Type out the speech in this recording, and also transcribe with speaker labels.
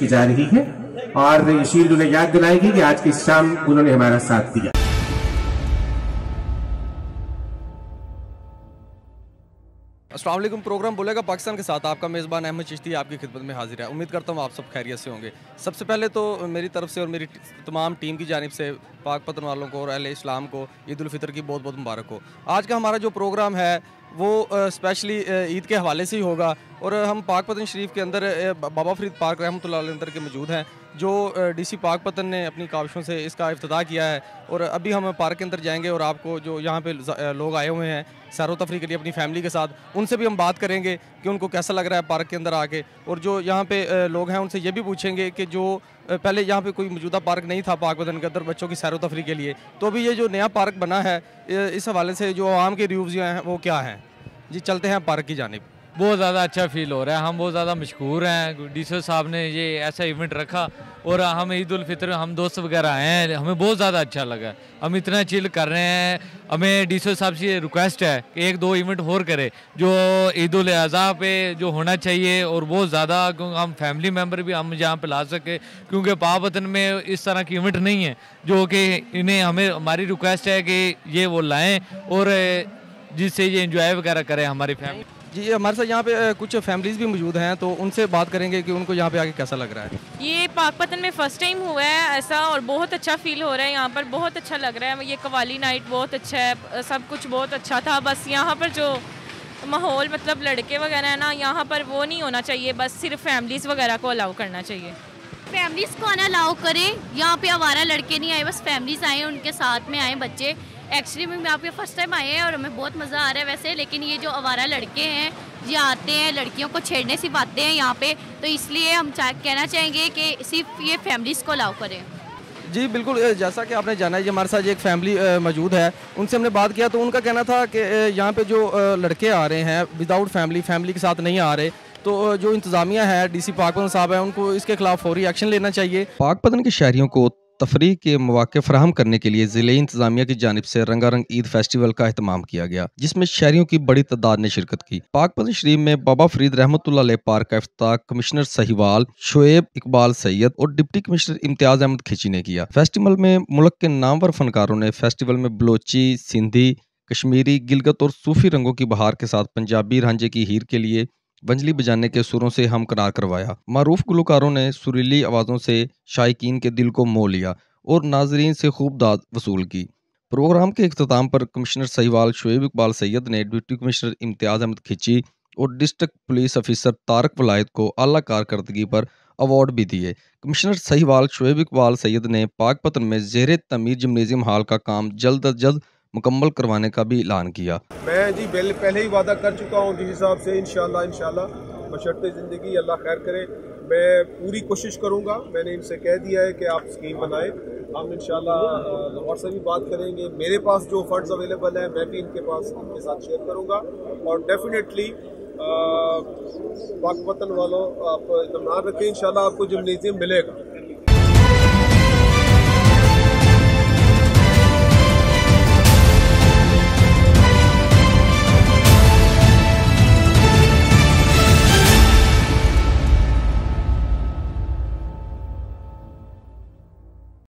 Speaker 1: की जा रही है और ये शील्ड उन्हें याद दिलाएगी कि आज की शाम उन्होंने हमारा साथ दिया।
Speaker 2: अस्सलाम वालेकुम। प्रोग्राम बोलेगा पाकिस्तान के साथ आपका मेज़बान अहमद चिश्ती आपकी खिदमत में हाजिर है। उम्मीद करता हूँ आप सब खैरियत से होंगे। सबसे पहले तो मेरी तरफ से और मेरी तमाम टीम की जानिब से पाक पतन वालों को और अहले इस्लाम को ईद उल फितर की बहुत बहुत मुबारक हो। आज का हमारा जो प्रोग्राम है वो स्पेशली ईद के हवाले से ही होगा और हम पाक पतन शरीफ के अंदर बाबा फरीद पार्क रहमतुल्लाह अलैह अंदर के मौजूद हैं, जो डीसी पाक पतन ने अपनी काविशों से इसका इफ्तिताह किया है। और अभी हम पार्क के अंदर जाएंगे और आपको जो यहाँ पे लोग आए हुए हैं सैर व तफरी के लिए अपनी फैमिली के साथ, उनसे भी हम बात करेंगे कि उनको कैसा लग रहा है पार्क के अंदर आके। और जो यहाँ पे लोग हैं उनसे ये भी पूछेंगे कि जो पहले यहाँ पे कोई मौजूदा पार्क नहीं था पाक पतन के अंदर बच्चों की सैर व तफरी के लिए, तो अभी ये जो नया पार्क बना है इस हवाले से जो आवाम के रिव्यूज़ जो हैं वो क्या हैं। जी चलते हैं पार्क की जानिब।
Speaker 3: बहुत ज़्यादा अच्छा फील हो रहा है, हम बहुत ज़्यादा मशहूर हैं। डीसी साहब ने ये ऐसा इवेंट रखा और हम ईद उल फितर हम दोस्त वगैरह आए हैं, हमें बहुत ज़्यादा अच्छा लगा। हम इतना चिल कर रहे हैं। हमें डीसी साहब से रिक्वेस्ट है कि एक दो इवेंट और करे जो ईद उल अज़हा पे जो होना चाहिए और बहुत ज़्यादा, क्योंकि हम फैमिली मेम्बर भी हम यहाँ पे ला सके, क्योंकि पाक पतन में इस तरह की इवेंट नहीं है जो कि इन्हें हमें हमारी रिक्वेस्ट है कि ये वो लाएँ और जिससे ये एंजॉय वगैरह करें हमारी फैमिली।
Speaker 2: जी हमारे साथ यहाँ पे कुछ फैमिलीज़ भी मौजूद हैं, तो उनसे बात करेंगे कि उनको यहाँ पे आके कैसा लग रहा है।
Speaker 4: ये पाक पतन में फ़र्स्ट टाइम हुआ है ऐसा और बहुत अच्छा फील हो रहा है। यहाँ पर बहुत अच्छा लग रहा है। ये कवाली नाइट बहुत अच्छा है, सब कुछ बहुत अच्छा था। बस यहाँ पर जो माहौल मतलब लड़के वगैरह है ना, यहाँ पर वो नहीं होना चाहिए, बस सिर्फ फैमिलीज़ वगैरह को अलाउ करना चाहिए।
Speaker 5: फैमिलीज़ को आना अलाउ करें, यहाँ पे आवारा लड़के नहीं आए, बस फैमिलीज़ आए, उनके साथ में आए बच्चे। एक्चुअली में यहाँ पे फर्स्ट टाइम आए हैं और हमें बहुत मज़ा आ रहा है वैसे, लेकिन ये जो आवारा लड़के हैं ये आते हैं लड़कियों को छेड़ने सिखाते हैं यहाँ पे, तो इसलिए हम कहना चाहेंगे कि सिर्फ ये फैमिलीज़ को अलाउ करें।
Speaker 2: जी बिल्कुल, जैसा कि आपने जाना है ये हमारे साथ एक फैमिली मौजूद है, उनसे हमने बात किया तो उनका कहना था कि यहाँ पे जो लड़के आ रहे हैं विदाउट फैमिली के साथ नहीं आ रहे, तो जो इंतज़ामिया है डीसी पाक पतन साहब है उनको इसके खिलाफ फौरी एक्शन लेना चाहिए।
Speaker 6: पाक पतन के शहरियों को तफरीह के मौके फराहम करने के लिए ज़िले इंतजामिया की जानिब से रंगारंग ईद फेस्टिवल का एहतमाम किया गया, जिसमें शहरियों की बड़ी तादाद ने शिरकत की। पाक पतन शरीफ में बाबा फरीद रहमतुल्लाह अलैह पार्क का इफ्तिताह कमिश्नर साहिवाल शोएब इकबाल सैयद और डिप्टी कमिश्नर इम्तियाज अहमद खिची ने किया। फेस्टिवल में मुल्क के नामवर फनकारों ने फेस्टिवल में बलोची, सिंधी, कश्मीरी, गिलगत और सूफी रंगों की बहार के साथ पंजाबी रांझे की हीर के लिए वंजली बजाने के सुरों से हमकरार करवाया। मारूफ गुलकारों ने सुरीली आवाज़ों से शायकीन के दिल को मोह लिया और नाजरीन से खूब दाद वसूल की। प्रोग्राम के इख्तिताम पर कमिश्नर साहिवाल शोएब इकबाल सैयद ने डिप्टी कमिश्नर इम्तियाज अहमद खिची और district police officer Tarak Wilayat को आला कारकर्दगी पर अवार्ड भी दिए। कमिश्नर साहिवाल शोएब इकबाल सैयद ने पाक पतन में ज़ेरे तमीर जिम्नेजियम हाल का काम जल्द अज जल्द मुकम्मल करवाने का भी ऐलान किया।
Speaker 7: मैं जी पहले ही वादा कर चुका हूँ जिस हिसाब से इंशाल्लाह बशर्ते ज़िंदगी अल्लाह खैर करे मैं पूरी कोशिश करूँगा। मैंने इनसे कह दिया है कि आप स्कीम बनाएं, हम इंशाल्लाह लाहौर से भी बात करेंगे। मेरे पास जो फंड्स अवेलेबल हैं मैं भी इनके साथ शेयर करूँगा और डेफिनेटली पाक पतन वालों आप इत्मीनान रखें, इंशाल्लाह आपको जिम्नेजियम मिलेगा।